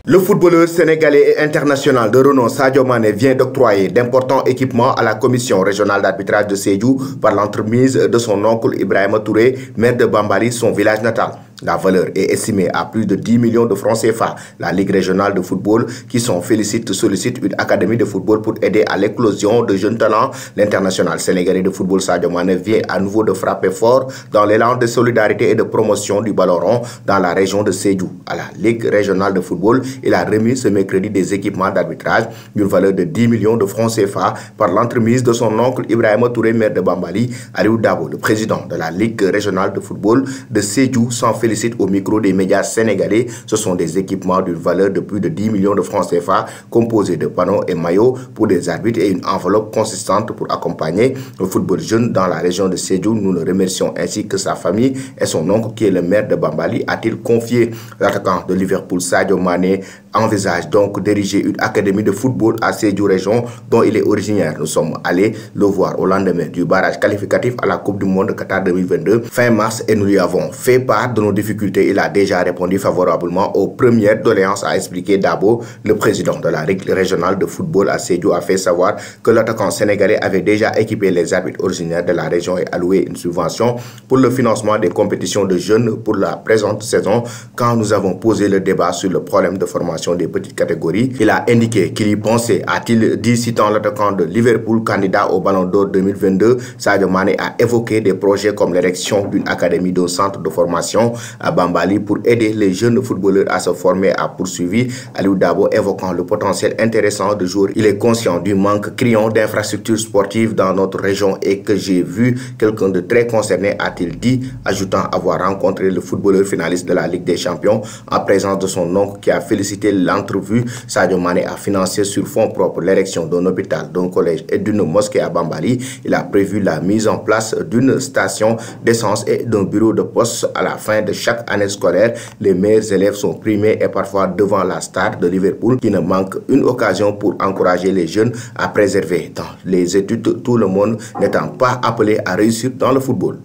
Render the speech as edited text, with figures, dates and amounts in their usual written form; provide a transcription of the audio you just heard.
Le footballeur sénégalais et international de renom Sadio Mané vient d'octroyer d'importants équipements à la commission régionale d'arbitrage de Sédhiou par l'entremise de son oncle Ibrahima Touré, maire de Bambali, son village natal. La valeur est estimée à plus de 10 millions de francs CFA. La Ligue régionale de football, qui sollicite une académie de football pour aider à l'éclosion de jeunes talents. L'international sénégalais de football Sadio Mané vient à nouveau de frapper fort dans l'élan de solidarité et de promotion du ballon rond dans la région de Sédhiou. À la Ligue régionale de football, il a remis ce mercredi des équipements d'arbitrage d'une valeur de 10 millions de francs CFA par l'entremise de son oncle Ibrahima Touré, maire de Bambali. Aliou Dabo, le président de la Ligue régionale de football de Sédhiou, s'en félicite au micro des médias sénégalais. Ce sont des équipements d'une valeur de plus de 10 millions de francs CFA composés de panneaux et maillots pour des arbitres et une enveloppe consistante pour accompagner le football jeune dans la région de Sédhiou. Nous le remercions ainsi que sa famille et son oncle qui est le maire de Bambali, a-t-il confié. L'attaquant de Liverpool Sadio Mané envisage donc d'ériger une académie de football à Sédhiou région dont il est originaire. Nous sommes allés le voir au lendemain du barrage qualificatif à la Coupe du Monde de Qatar 2022 fin mars et nous lui avons fait part de nos difficultés. Il a déjà répondu favorablement aux premières doléances, a expliqué Dabo. Le président de la Ligue régionale de football à Sédhiou a fait savoir que l'attaquant sénégalais avait déjà équipé les arbitres originaires de la région et alloué une subvention pour le financement des compétitions de jeunes pour la présente saison. Quand nous avons posé le débat sur le problème de formation des petites catégories, il a indiqué qu'il y pensait, a-t-il dit, citant l'attaquant de Liverpool, candidat au Ballon d'Or 2022. Sadio Mané a évoqué des projets comme l'érection d'une académie d'un centre de formation à Bambali pour aider les jeunes footballeurs à se former, a poursuivi Aliou Dabo, évoquant le potentiel intéressant de joueurs. Il est conscient du manque criant d'infrastructures sportives dans notre région et que j'ai vu quelqu'un de très concerné, a-t-il dit, ajoutant avoir rencontré le footballeur finaliste de la Ligue des Champions en présence de son oncle qui a félicité l'entrevue. Sadio Mané a financé sur fonds propres l'érection d'un hôpital, d'un collège et d'une mosquée à Bambali. Il a prévu la mise en place d'une station d'essence et d'un bureau de poste à la fin de chaque année scolaire. Les meilleurs élèves sont primés et parfois devant la star de Liverpool qui ne manque une occasion pour encourager les jeunes à préserver dans les études, tout le monde n'étant pas appelé à réussir dans le football.